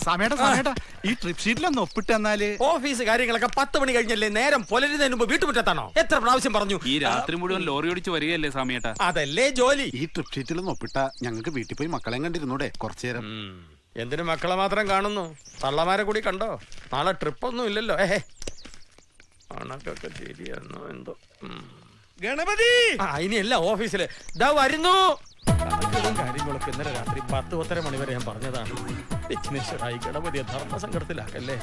സമേട്ടാ ഈ ട്രിപ്പ് ഷീറ്റിലൊന്ന് ഒപ്പിട്ട് തന്നാല്. ഓഫീസ് കാര്യങ്ങളൊക്കെ 10 മണി കഴിഞ്ഞല്ലേ, നേരം പുലരുന്നതിന് മുമ്പ് വീട്ടുമുറ്റത്താണോ? എത്ര പ്രാവശ്യം പറഞ്ഞു? ഈ രാത്രി മുഴുവൻ ലോറി ഓടിച്ച് വരികയല്ലേ സമേട്ടാ. അതല്ലേ ജോലി. ഈ ട്രിപ്പ് ഷീറ്റിലൊന്ന് ഒപ്പിട്ട ഞങ്ങൾക്ക് വീട്ടിൽ പോയി മക്കളെ കണ്ടിരുന്നൂടെ കുറച്ചു നേരം. എന്തിനു മക്കളെ മാത്രം കാണുന്നു? തള്ളമാരെ കൂടി കണ്ടോ? നാളെ ട്രിപ്പൊന്നും ഇല്ലല്ലോ. കണക്കൊക്കെ ശരിയാണോ എന്തോ. ഗണപതി ഇനിയല്ല ഓഫീസില് ദാ വരുന്നു. കാര്യങ്ങളൊക്കെ ഇന്നലെ രാത്രി 10-10:30 മണി വരെ ഞാൻ പറഞ്ഞതാണ്. വിഘ്നേശ്വരായി ഗണപതിയെ ധർമ്മസങ്കടത്തിലാക്കല്ലേ.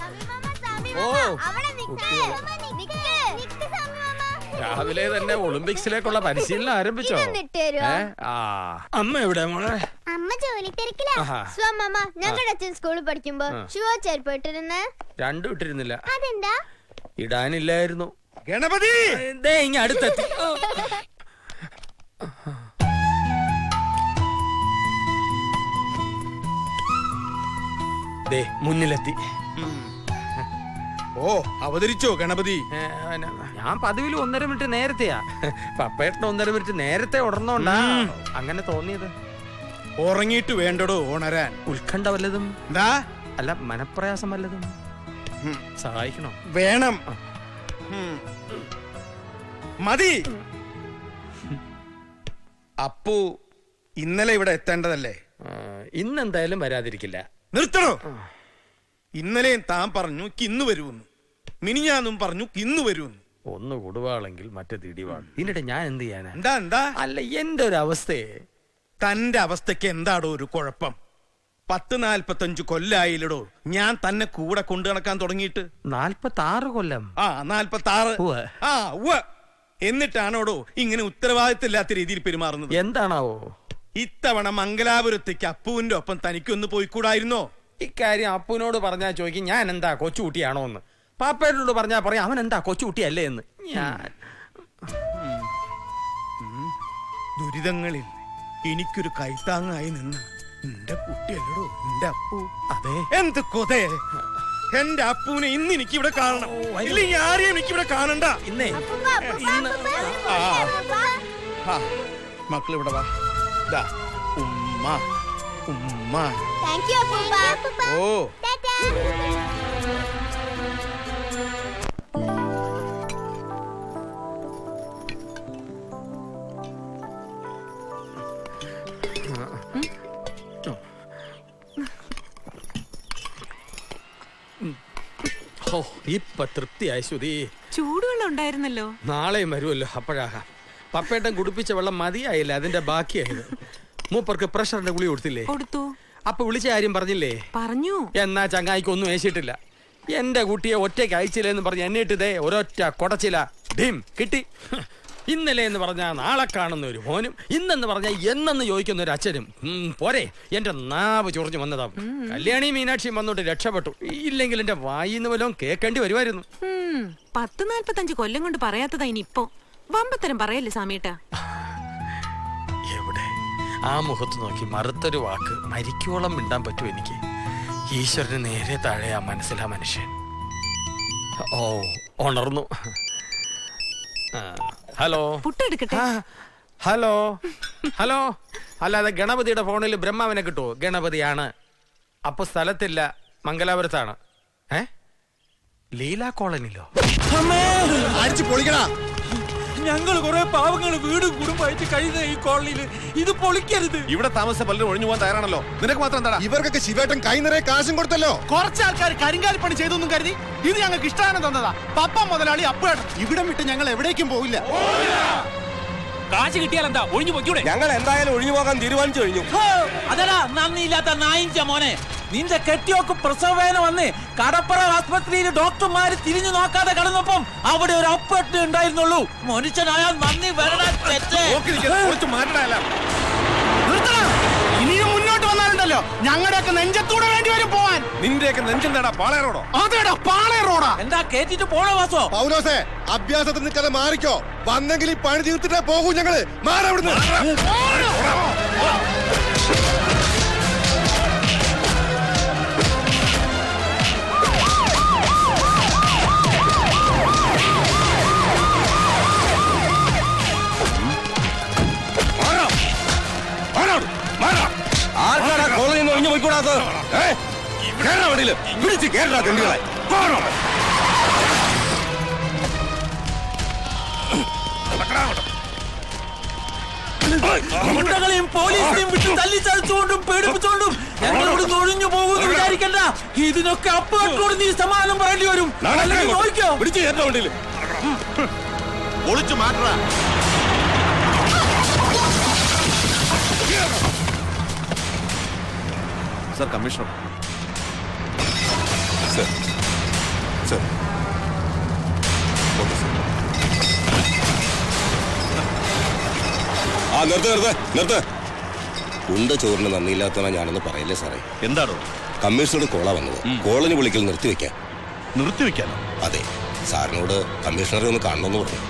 രാവിലെ തന്നെ ഒളിമ്പിക്സിലേക്കുള്ള പരിശീലനം ആരംഭിച്ചോ? അമ്മ എവിടെ മോളെ? അമ്മ ജോലി തിരക്കില്ല. ഞങ്ങളുടെ അച്ഛൻ സ്കൂളിൽ പഠിക്കുമ്പോ ഷൂ ചെരുപ്പ് ഇട്ടിരുന്ന്. രണ്ടും ഇട്ടിരുന്നില്ല. അതെന്താ? ഇടാനില്ലായിരുന്നു. ഗണപതി ഇങ്ങ അടുത്തെത്തി. മുന്നിലെത്തി. ഓ അവതരിച്ചോ ഗണപതി? ഞാൻ പതിവിൽ 1.5 മിനിറ്റ് നേരത്തെയാ. പപ്പേട്ടന് 1.5 മിനിറ്റ് നേരത്തെ ഉടർന്നോണ്ടാ അങ്ങനെ തോന്നിയത്. ഉറങ്ങിയിട്ട് വേണ്ടടോ ഉണരാൻ. ഉത്കണ്ഠ വല്ലതും? എന്താ? അല്ല, മനപ്രയാസം വല്ലതും? സഹായിക്കണോ? വേണം. മതി. അപ്പു ഇന്നലെ ഇവിടെ എത്തേണ്ടതല്ലേ? ഇന്നെന്തായാലും വരാതിരിക്കില്ല. നിർത്തണോ? ഇന്നലെയും താൻ പറഞ്ഞു ഇന്ന് വരുമെന്ന്, മിനിഞ്ഞാന്നും പറഞ്ഞു ഇന്ന് വരുമെന്ന്. ഒന്ന് കൊടുവാളെങ്കിൽ മറ്റേ തിടിവാൾ. ഇതിനിടെ ഞാൻ എന്ത് ചെയ്യാനാ? എന്താ അല്ല, എന്റെ ഒരു അവസ്ഥയെ. തന്റെ അവസ്ഥയ്ക്ക് എന്താടോ ഒരു കുഴപ്പം? 40-45 കൊല്ലായില്ലടോ ഞാൻ തന്നെ കൂടെ കൊണ്ടു നടക്കാൻ തുടങ്ങിയിട്ട്. 46 കൊല്ലം. 46. എന്നിട്ടാണോടോ ഇങ്ങനെ ഉത്തരവാദിത്തമില്ലാത്ത രീതിയിൽ പെരുമാറുന്നത്? എന്താണാവോ? ഇത്തവണ മംഗലാപുരത്തേക്ക് അപ്പുവിന്റെ ഒപ്പം തനിക്കൊന്ന് പോയിക്കൂടായിരുന്നോ? ഇക്കാര്യം അപ്പുവിനോട് പറഞ്ഞാൽ ചോദിക്കും ഞാൻ എന്താ കൊച്ചുകുട്ടിയാണോ എന്ന്. പാപ്പേട്ടനോട് പറഞ്ഞാൽ പറയാം അവൻ എന്താ കൊച്ചുകുട്ടിയല്ലേ എന്ന്. ഞാൻ ദുരിതങ്ങളിൽ എനിക്കൊരു കൈത്താങ്ങായി നിന്ന് എന്റെ കുട്ടിയല്ലടോ എന്റെ അപ്പു. അതെ. എന്ത് കൊതേ! എന്റെ അപ്പുവിനെ ഇന്ന് എനിക്ക് ഇവിടെ കാണണം. ഇല്ലെങ്കിൽ ആരെയും എനിക്ക് ഇവിടെ കാണണ്ട. ഇന്നേ മക്കൾ ഇവിടെ വാ. ഉമ്മ ഉമ്മ. ഓ ഇപ്പൊ തൃപ്തിയായി ശ്രുതി. ചൂടുവെള്ളം ഉണ്ടായിരുന്നല്ലോ. നാളെയും വരുമല്ലോ, അപ്പോഴാകാം. പപ്പേട്ടൻ കുടിപ്പിച്ച വെള്ളം മതിയായില്ല, അതിന്റെ ബാക്കിയായത്. മൂപ്പർക്ക് പ്രഷറിന്റെ ഗുളി കൊടുത്തില്ലേ? കൊടുത്തു. അപ്പൊ വിളിച്ച കാര്യം പറഞ്ഞില്ലേ? പറഞ്ഞു. എന്നാ ചങ്ങായിക്ക് ഒന്നും ഏശിട്ടില്ല. എന്റെ കുട്ടിയെ ഒറ്റയ്ക്ക് അയച്ചില്ലെന്ന് പറഞ്ഞ് എന്നിട്ടിതേ ഒരൊറ്റ കൊടച്ചില്ല. ഡീം കിട്ടി. ഇന്നലെ എന്ന് പറഞ്ഞാൽ നാളെ കാണുന്ന ഒരു മോനും, ഇന്നെന്ന് പറഞ്ഞാൽ എന്നെന്ന് ചോദിക്കുന്ന ഒരു അച്ഛനും. പോരെ, എന്റെ നാവ് ചൊറിഞ്ഞു വന്നതാ. കല്യാണി മീനാക്ഷിയും വന്നോട്ട് രക്ഷപ്പെട്ടു. ഇല്ലെങ്കിൽ എന്റെ വായിന്ന് വല്ലതും കേൾക്കേണ്ടി വരുമായിരുന്നു. 40-45 കൊല്ലം കൊണ്ട് പറയാത്തതാ ഇനിയിപ്പോ. വമ്പത്തരം പറയല്ലേ സാമീട്ട? എവിടെ ആ മുഖത്ത് നോക്കി മറുത്തൊരു വാക്ക് മരിക്കോളം മിണ്ടാൻ പറ്റും എനിക്ക്? ഈശ്വരന് നേരെ താഴെ ആ മനസ്സിലാ മനുഷ്യൻ. ഓ, ഉണർന്നു. ഹലോ. പുട്ടെടുക്കട്ടെ. Hello hello. അല്ലാതെ ഗണപതിയുടെ ഫോണിൽ ബ്രഹ്മാവിനെ കിട്ടുമോ? ഗണപതിയാണ്. അപ്പൊ സ്ഥലത്തില്ല, മംഗലാപുരത്താണ്. ലീല കോളനിയിലോ? അടിച്ചു പൊളിക്കടാ. ഞങ്ങൾ കുറെ പാവങ്ങൾ വീടും കുടുംബമായിട്ട് കഴിയുന്ന ഈ കോളനിയിൽ ഇത് പൊളിക്കരുത്. ഇവിടെ താമസ പലരും ഒഴിഞ്ഞു പോകാൻ തയ്യാറാണല്ലോ. നിനക്ക് മാത്രം എന്താ? ഇവർക്കൊക്കെ ശിവേട്ടൻ കൈ നിറയെ കാശും കൊടുത്തല്ലോ. കുറച്ച് ആൾക്കാർ കരിങ്കാലിപ്പണി ചെയ്തൊന്നും കരുതി ഇത് ഞങ്ങൾക്ക് ഇഷ്ടമാണ് തന്നതാ. പപ്പ മുതലാളി അപ്പുവേട്ടൻ ഇവിടം വിട്ട് ഞങ്ങൾ എവിടേക്കും പോവില്ല. കാശ് കിട്ടിയാൽ എന്താ ഒഴിഞ്ഞു പോയിക്കൂടെ? ഞങ്ങൾ എന്തായാലും ഒഴിഞ്ഞു പോകാൻ തീരുമാനിച്ചു കഴിഞ്ഞു. അതല്ല നന്ദിയില്ലാത്ത നായിഞ്ച മോനെ. നിന്റെ കെട്ടിയോക്ക് പ്രസവവേദന വന്ന് കടപ്പുറ ആസ്പത്രിയിൽ ഡോക്ടർമാര് തിരിഞ്ഞു നോക്കാതെ കടന്നപ്പം അവിടെ ഒരു അപ്പട്ട് ഉണ്ടായിരുന്നുള്ളൂ. മനുഷ്യനായാൽ നന്ദി വരണം. ഇനിയും മുന്നോട്ട് വന്നാലുണ്ടല്ലോ ഞങ്ങളുടെയൊക്കെ നെഞ്ചത്തൂടെ വേണ്ടി വരും പോവാൻ. നിന്റെയൊക്കെ നെഞ്ചെന്താടാ? പാളയറോടോ? അതേടാ പാളയറോടാ. എന്താ കേട്ടിട്ട് പോണോ വാസോ? പൗലോസേ, അഭ്യാസത്തിൽ നിൽക്കാതെ മാറിക്കോ. വന്നെങ്കിൽ ഈ പണി തീർത്തിട്ടേ പോകൂ. ഞങ്ങള് മാറവിടുന്ന്. ഗുണ്ടകളെയും പോലീസിനെയും വിട്ട് തല്ലിച്ചതച്ചുകൊണ്ടും പേടിപ്പിച്ചുകൊണ്ടും ഞങ്ങൾ ഇവിടെ ഒഴിഞ്ഞു പോകുമെന്ന് വിചാരിക്കണ്ട. ഇതിനൊക്കെ അപ്പുറത്തോട് നീ സമാധാനം പറയേണ്ടി വരും. അല്ലെങ്കിൽ നോക്കിയോ ഒളിച്ചു മാറ്റാ. Sir, commissioner. Sir, sir. ആ നിർത്ത്. ഉണ്ട ചോറിന് നന്ദിയില്ലാത്തവനാ ഞാനൊന്ന് പറയില്ലേ സാറേ. എന്താണോ? കമ്മീഷണറുടെ കോളാ വന്നത്. കോളനി വിളിക്കൽ നിർത്തിവെക്കാൻ. നിർത്തിവെക്കാനോ? അതെ, സാറിനോട് കമ്മീഷണറെ ഒന്ന് കാണണമെന്ന് പറഞ്ഞു.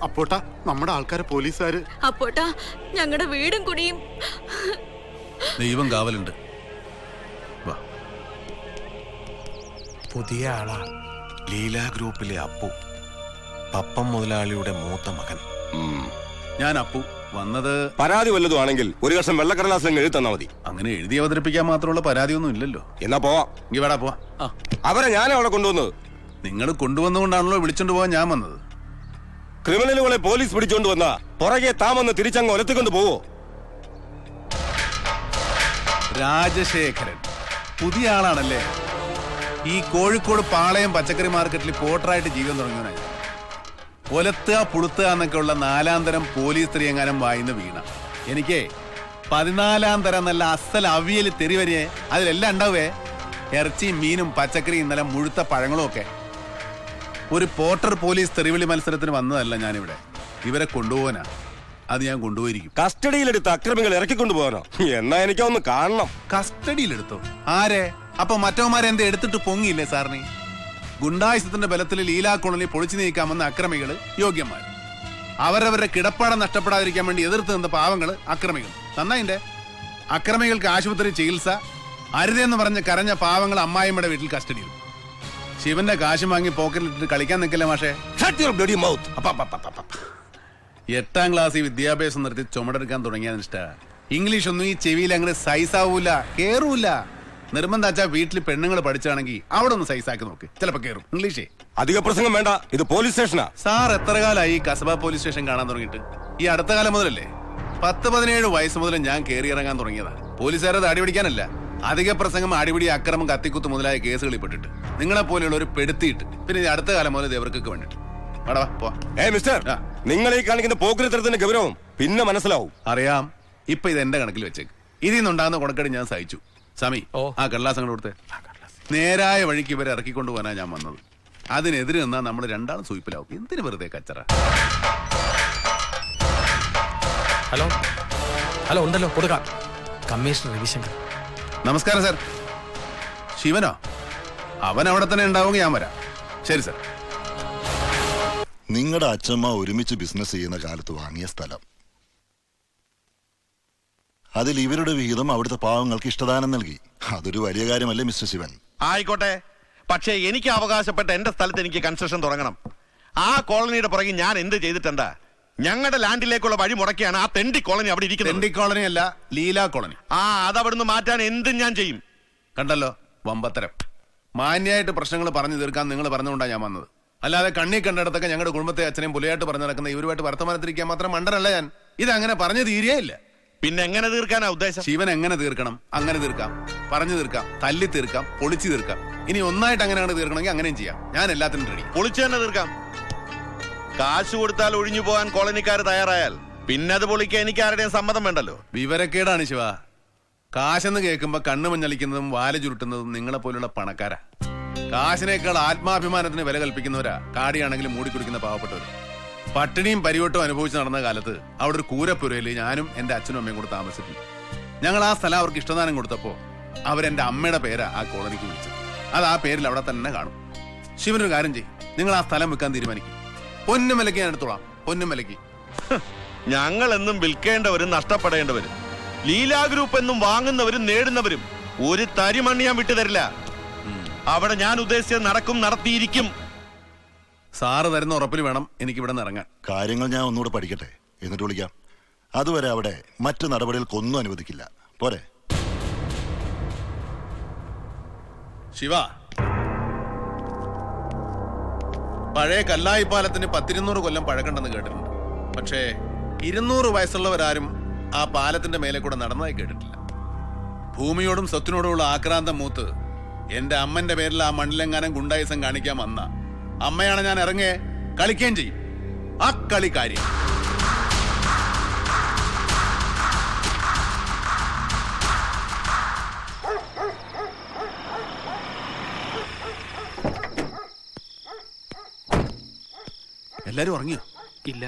അപ്പോട്ടാ, നമ്മുടെ ആൾക്കാരെ പോലീസുകാര്. അപ്പോട്ടാ, ഞങ്ങളുടെ വീടും കുടിയും. ദൈവം കാവലുണ്ട്. പുതിയ ആളാ. ലീലാ ഗ്രൂപ്പിലെ അപ്പു, പപ്പം മുതലാളിയുടെ മൂത്ത മകൻ. ഞാൻ അപ്പു. വന്നത് പരാതി വല്ലതും ആണെങ്കിൽ ഒരു കഷ്ണം വെള്ളക്കടലാസിലും എഴുതി തന്നാ മതി. അങ്ങനെ എഴുതി അവതരിപ്പിക്കാൻ മാത്രമുള്ള പരാതിയൊന്നും ഇല്ലല്ലോ. എന്നാ പോവാ. ഇവിടാ പോവാ. അവരെ ഞാനാ അവിടെ കൊണ്ടുവന്നത്. നിങ്ങൾ കൊണ്ടുവന്നുകൊണ്ടാണല്ലോ വിളിച്ചോണ്ട് പോവാൻ ഞാൻ വന്നത്. ക്രിമിനലുകളെ പോലീസ് പിടിച്ചോണ്ട് വന്നാ പുറകെ താമെന്ന് തിരിച്ചങ്ങ് ഒലത്തിക്കൊണ്ട് പോവോ? രാജശേഖരൻ പുതിയ ആളാണല്ലേ? ഈ കോഴിക്കോട് പാളയം പച്ചക്കറി മാർക്കറ്റിൽ പോട്ടറായിട്ട് ജീവൻ തുടങ്ങിയവനായി. ഒലത്തുക പുളുത്തുക എന്നൊക്കെ ഉള്ള 4-ാം തരം പോലീസ് സ്ത്രീ എങ്ങാനും വായിന്ന് വീണ. എനിക്ക് 14-ാം തരം നല്ല അസൽ അവിയൽ തെറിവരിയെ അതിലെല്ലാം ഉണ്ടാവേ. ഇറച്ചിയും മീനും പച്ചക്കറിയും ഇന്നലെ മുഴുത്ത പഴങ്ങളും ഒക്കെ. ഒരു പോർട്ടർ പോലീസ് തെറിവിളി മത്സരത്തിന് വന്നതല്ല ഞാനിവിടെ. ഇവരെ കൊണ്ടുപോകാനാ. അത് ഞാൻ കൊണ്ടുപോയിരിക്കും. കസ്റ്റഡിയിലെടുത്ത് അക്രമികൾ ഇറക്കിക്കൊണ്ടു പോകാനോ? എന്നാ എനിക്കൊന്ന് കാണണം. കസ്റ്റഡിയിലെടുത്തോ? ആരെ? അപ്പൊ മറ്റവന്മാരെ എന്താ എടുത്തിട്ട് പൊങ്ങിയില്ലേ സാറിന്? ഗുണ്ടായുസത്തിന്റെ ബലത്തിൽ ലീലാ കോളനി പൊളിച്ചു നീക്കാമെന്ന അക്രമികള് യോഗ്യന്മാർ. അവരവരുടെ കിടപ്പാടം നഷ്ടപ്പെടാതിരിക്കാൻ വേണ്ടി എതിർത്ത് നിന്ന പാവങ്ങള് അക്രമികൾ. നന്നായിന്റെ അക്രമികൾക്ക് ആശുപത്രി ചികിത്സ അരുതെന്ന് പറഞ്ഞ് കരഞ്ഞ പാവങ്ങൾ അമ്മായിമ്മയുടെ വീട്ടിൽ കസ്റ്റഡിയിൽ. ശിവന്റെ കാശ് വാങ്ങി പോക്കറ്റിലിട്ട് കളിക്കാൻ നിൽക്കില്ല മാഷേ. 8-ാം ക്ലാസ്സിൽ വിദ്യാഭ്യാസം നിർത്തി ചുമടെടുക്കാൻ തുടങ്ങിയതിനിഷ്ട. ഇംഗ്ലീഷ് ഒന്നും ഈ ചെവിയിൽ അങ്ങനെ സൈസാവൂല, കേറൂല. നിർബന്ധാച്ചാ വീട്ടിൽ പെണ്ണുങ്ങൾ പഠിച്ചാണെങ്കിൽ അവിടെ ഒന്ന് സൈസാക്കി നോക്ക്, ചിലപ്പോ കേറും. ഇംഗ്ലീഷേ അധിക പ്രസംഗം വേണ്ട. ഇത് പോലീസ് സ്റ്റേഷനാ. സാർ എത്ര കാലമായി കസബ പോലീസ് സ്റ്റേഷൻ കാണാൻ തുടങ്ങിയിട്ട്? ഈ അടുത്ത കാലം മുതലല്ലേ? 10-17 വയസ്സ് മുതൽ ഞാൻ കയറി ഇറങ്ങാൻ തുടങ്ങിയതാ. പോലീസുകാരത് അടിപിടിക്കാനല്ല, അധിക പ്രസംഗം, അടിപിടി, അക്രമം, കത്തിക്കുത്ത് മുതലായ കേസുകളിൽ പെട്ടിട്ട് നിങ്ങളെ പോലെയുള്ള ഒരു പെടുത്തിയിട്ട്. പിന്നെ അടുത്ത കാലം മുതൽ ഇവർക്കൊക്കെ വേണ്ടിട്ട്. മിസ്റ്റർ, നിങ്ങൾ ഈ കാണിക്കുന്ന പോക്കുരിത്തരത്തിന്റെ ഗൗരവം പിന്നെ മനസ്സിലാവും. അറിയാം. ഇപ്പൊ ഇത് എന്റെ കണക്കിൽ വെച്ചേക്ക്. ഇതിൽ നിന്നുണ്ടാകുന്ന കൊടക്കടി ഞാൻ സഹിച്ചു. സമി, ആ കടലാസങ്ങൾ കൊടുത്തേ. നേരായ വഴിക്ക് ഇവരെ ഇറക്കിക്കൊണ്ടു പോകാനാ ഞാൻ വന്നത്. അതിനെതിരെ നിന്നാ നമ്മൾ രണ്ടാളും സൂയിപ്പിലാവും. എന്തിനു വെറുതെ കച്ചറ? ഹലോ ഹലോ, ഉണ്ടല്ലോ, കൊടുക്കാം. കമ്മീഷണർ രവിശങ്കർ. നമസ്കാരം സാർ. ശിവനോ? അവൻ അവിടെ തന്നെ ഉണ്ടാവുമെങ്കിൽ ഞാൻ വരാം. ശരി സാർ. നിങ്ങളുടെ അച്ഛമ്മ ഒരുമിച്ച് ബിസിനസ് ചെയ്യുന്ന കാലത്ത് വാങ്ങിയ സ്ഥലം, അതിൽ ഇവരുടെ വിഹിതം അവിടുത്തെ പാവങ്ങൾക്ക് ഇഷ്ടദാനം നൽകി. അതൊരു വലിയ കാര്യമല്ലേ മിസ്റ്റർ ശിവൻ? ആയിക്കോട്ടെ, പക്ഷേ എനിക്ക് അവകാശപ്പെട്ട എന്റെ സ്ഥലത്ത് എനിക്ക് കൺസ്ട്രക്ഷൻ തുടങ്ങണം. ആ കോളനിയുടെ പുറകെ ഞാൻ എന്ത് ചെയ്തിട്ടുണ്ടാ? ഞങ്ങളുടെ ലാൻഡിലേക്കുള്ള വഴി മുടക്കിയാണ് ആ തെണ്ടി കോളനി അവിടെ ഇരിക്കുന്നത്. തെണ്ടി കോളനി അല്ല, ലീലാ കോളനി. അതവിടുന്ന് മാറ്റാൻ എന്തും ഞാൻ ചെയ്യും. കണ്ടല്ലോ വമ്പത്തരം. മാന്യായിട്ട് പ്രശ്നങ്ങൾ പറഞ്ഞു തീർക്കാൻ നിങ്ങൾ പറഞ്ഞുകൊണ്ടാണ് ഞാൻ വന്നത്. അല്ലാതെ കണ്ണി കണ്ടിടത്തൊക്കെ ഞങ്ങളുടെ കുടുംബത്തെ അച്ഛനെയും പുലിയായിട്ട് പറഞ്ഞു നടക്കുന്ന ഇവരുമായിട്ട് വർത്തമാനത്തിരിക്കാൻ മാത്രം മണ്ടനല്ല ഞാൻ. ഇതങ്ങനെ പറഞ്ഞു തീരെയില്ല. പിന്നെ എങ്ങനെ തീർക്കാനാ ഉദ്ദേശം? ശിവൻ എങ്ങനെ തീർക്കണം അങ്ങനെ തീർക്കാം, പറഞ്ഞു തീർക്കാം, തല്ലി തീർക്കാം, പൊളിച്ചു തീർക്കാം. ഇനി ഒന്നായിട്ട് അങ്ങനെ തീർക്കണമെങ്കിൽ അങ്ങനെയും ചെയ്യാം. ഞാൻ എല്ലാത്തിനും റെഡി. പൊളിച്ചു തന്നെ തീർക്കാം. കാശ് കൊടുത്താൽ ഒഴിഞ്ഞു പോകാൻ കോളനിക്കാർ തയ്യാറായാൽ പിന്നെ അത് പൊളിക്കാൻ എനിക്ക് ആരുടെയും സമ്മതം വേണ്ടല്ലോ. വിവരക്കേടാണ് ശിവ. കാശെന്ന് കേൾക്കുമ്പോ കണ്ണു മഞ്ഞളിക്കുന്നതും വാല് ചുരുട്ടുന്നതും നിങ്ങളെ പോലുള്ള പണക്കാരാ. കാശിനേക്കാൾ ആത്മാഭിമാനത്തിന് വില കൽപ്പിക്കുന്നവരാ കാടിയാണെങ്കിലും മൂടിക്കുടിക്കുന്ന പാവപ്പെട്ടവർ. പട്ടിണിയും പരിവട്ടവും അനുഭവിച്ച് നടന്ന കാലത്ത് അവിടെ ഒരു കൂരപ്പുരയിൽ ഞാനും എന്റെ അച്ഛനും അമ്മയും കൂടെ താമസിച്ചിട്ടുണ്ട്. ഞങ്ങൾ ആ സ്ഥലം അവർക്ക് ഇഷ്ടദാനം കൊടുത്തപ്പോ അവരെന്റെ അമ്മയുടെ പേരാ ആ കോളനിക്ക് വിളിച്ചത്. അത് ആ പേരിൽ അവിടെ തന്നെ കാണും. ശിവനൊരു കാര്യം ചെയ്യും, നിങ്ങൾ ആ സ്ഥലം വിൽക്കാൻ തീരുമാനിക്കും. പൊന്നും വിലക്ക് ഞാൻ എടുത്തോളാം, പൊന്നും വിലക്ക്. ഞങ്ങൾ എന്നും വിൽക്കേണ്ടവരും നഷ്ടപ്പെടേണ്ടവരും, ലീലാ ഗ്രൂപ്പ് എന്നും വാങ്ങുന്നവരും നേടുന്നവരും ഒരു തരിമണ്ണി ഞാൻ വിട്ടുതരില്ല. അവിടെ ഞാൻ ഉദ്ദേശിച്ചത് നടക്കും, നടത്തിയിരിക്കും. സാറ് തരുന്ന ഉറപ്പിൽ വേണം എനിക്ക് ഇവിടെ നിന്ന് ഇറങ്ങാൻ. കാര്യങ്ങൾ ഞാൻ ഒന്നുകൂടെ പഠിക്കട്ടെ, എന്നിട്ട് വിളിക്കാം. അതുവരെ അവിടെ മറ്റു നടപടികൾക്കൊന്നും അനുവദിക്കില്ല. പോരെ? ശിവ, പഴയ കല്ലായി പാലത്തിന് 100-200 കൊല്ലം പഴക്കണ്ടെന്ന് കേട്ടിട്ടുണ്ട്. പക്ഷേ 200 വയസ്സുള്ളവരാരും ആ പാലത്തിന്റെ മേലെ കൂടെ നടന്നതായി കേട്ടിട്ടില്ല. ഭൂമിയോടും സ്വത്തിനോടുമുള്ള ആക്രാന്തം മൂത്ത് എന്റെ അമ്മന്റെ പേരിൽ ആ മണ്ണിലെങ്ങാനും ഗുണ്ടായിസം കാണിക്കാൻ വന്ന അമ്മയാണ് ഞാൻ ഇറങ്ങേ കളിക്കുകയും ചെയ്യും. ആ കളി കാര്യം. എല്ലാരും ഉറങ്ങിയോ? ഇല്ല.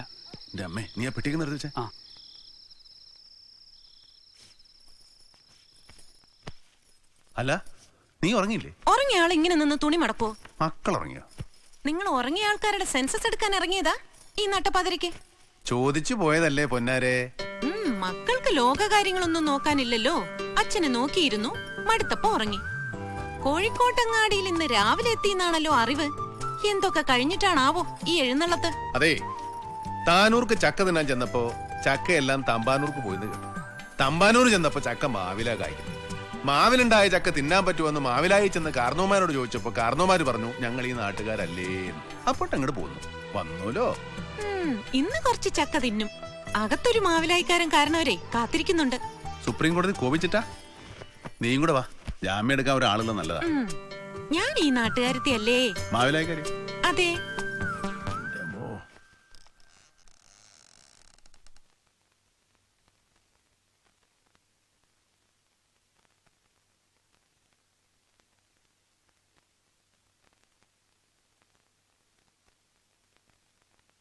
എന്റെ അമ്മേ, നീ ആ പെട്ടിക്ക് നിർത്തി വെച്ചേ. അല്ല, നീ ഉറങ്ങിയില്ലേ? ഉറങ്ങിയ ആൾ ഇങ്ങനെ നിന്ന് തുണി മടക്കോ? മക്കൾ ഉറങ്ങിയോ? നിങ്ങൾ ഉറങ്ങിയ ആൾക്കാരുടെ സെൻസസ് എടുക്കാൻ ഇറങ്ങിയതാ ഈ നട്ടപ്പാതിരിക്ക്? ചോദിച്ചു പോയതല്ലേ പൊന്നാരെ. മക്കൾക്ക് ലോകകാര്യങ്ങളൊന്നും നോക്കാനില്ലല്ലോ. അച്ഛനെ നോക്കിയിരുന്നു, മടുത്തപ്പോ ഉറങ്ങി. കോഴിക്കോട്ടങ്ങാടിയിൽ ഇന്ന് രാവിലെ എത്തിയെന്നാണല്ലോ അറിവ്. എന്തൊക്കെ കഴിഞ്ഞിട്ടാണാവോ ഈ എഴുന്നള്ളത്ത്? അതെ, താനൂർക്ക് ചക്ക തിന്നാൻ ചെന്നപ്പോ ചക്കയെല്ലാം തമ്പാനൂർക്ക് പോയിന്ന് കേട്ടു. തമ്പാനൂർ ചെന്നപ്പോ ചക്ക മാവില കായ്ക്കുന്നു. മാവിലുണ്ടായ ചക്ക തിന്നാൻ പറ്റുമെന്ന് മാവിലായി ചെന്ന് കാർന്നോമാരോട് ചോദിച്ചപ്പോ കാർന്നോമാര് പറഞ്ഞു ഞങ്ങൾ ഈ നാട്ടുകാരല്ലേ. അപ്പോട്ട് അങ്ങോട്ട് പോന്നു വന്നൂലോ. ഇന്ന് കുറച്ച് ചക്ക തിന്നും. അകത്തൊരു മാവിലായിക്കാരൻ കാരണവരെ കാത്തിരിക്കുന്നുണ്ട്. സുപ്രീം കോടതി കോപിച്ചിട്ടാ? നീയും കൂടെ വാ, ജാമ്യം എടുക്കാൻ ഒരാളുള്ള നല്ലതാ. ഞാൻ ഈ നാട്ടുകാരത്തി അല്ലേ? മാവിലായിക്കാരി? അതെ.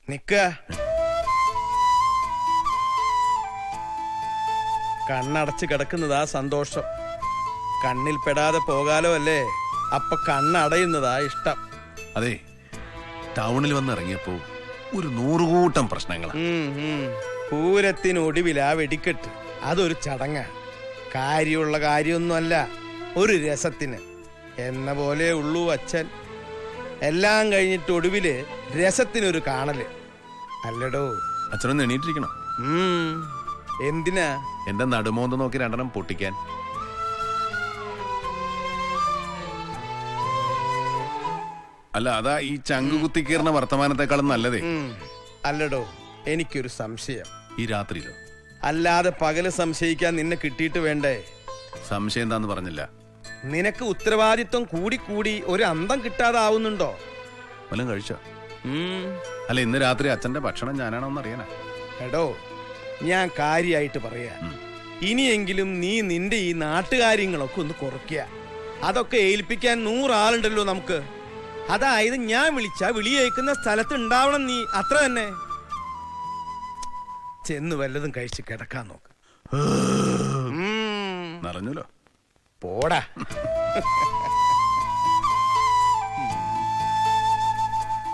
നിക്ക, കണ്ണടച്ച് കിടക്കുന്നതാ സന്തോഷം. കണ്ണിൽ പെടാതെ പോകാലോ അല്ലേ? അപ്പൊ കണ്ണടയുന്നതാ ഇഷ്ടം. അതെ, ടൗണിൽ വന്ന് ഇറങ്ങിയപ്പോ ഒരു 100 കൂട്ടം പ്രശ്നങ്ങളാ. പൂരത്തിനൊടുവിലാ വെടിക്കെട്ട്. അതൊരു ചടങ്ങ, കാര്യമുള്ള കാര്യമൊന്നുമല്ല, ഒരു രസത്തിന് എന്ന പോലെ ഉള്ളൂ അച്ഛൻ. എല്ലാം കഴിഞ്ഞിട്ട് ഒടുവില് രസത്തിനൊരു കാണല് അല്ലടോ. അച്ഛനൊന്ന് എണീറ്റിരിക്കണം. എന്തിനാ? എന്റെ നടുമോന്ത് നോക്കി 2 പൊട്ടിക്കാൻ. അല്ല, അതാ ഈ ചങ്കു കുത്തിക്കീർന്ന വർത്തമാനത്തെക്കാളും നല്ലതേ. അല്ലടോ, എനിക്കൊരു സംശയം. ഈ രാത്രിയിലോ? അല്ലാതെ പകല് സംശയിക്കാൻ നിന്നെ കിട്ടിയിട്ട് വേണ്ടേ? സംശയം എന്താന്ന് പറഞ്ഞില്ല. നിനക്ക് ഉത്തരവാദിത്വം കൂടി കൂടി ഒരു അന്തം കിട്ടാതാവുന്നുണ്ടോ? വല്ലതും കഴിച്ചോ? അല്ല, ഇന്ന് രാത്രി അച്ഛന്റെ ഭക്ഷണം ഞാനാണോന്ന് അറിയാനാ. എടോ, ഞാൻ കാര്യായിട്ട് പറയാ. ഇനിയെങ്കിലും നീ നിന്റെ ഈ നാട്ടുകാര്യങ്ങളൊക്കെ ഒന്ന് കുറയ്ക്കുക. അതൊക്കെ ഏൽപ്പിക്കാൻ 100 ആളുണ്ടല്ലോ നമുക്ക്. അതായത് ഞാൻ വിളിച്ച വിളിയേക്കുന്ന സ്ഥലത്ത് ഉണ്ടാവണം നീ, അത്ര തന്നെ. ചെന്ന് വല്ലതും കഴിച്ച് കിടക്കാൻ നോക്ക്. നിറഞ്ഞല്ലോ. പോടാ.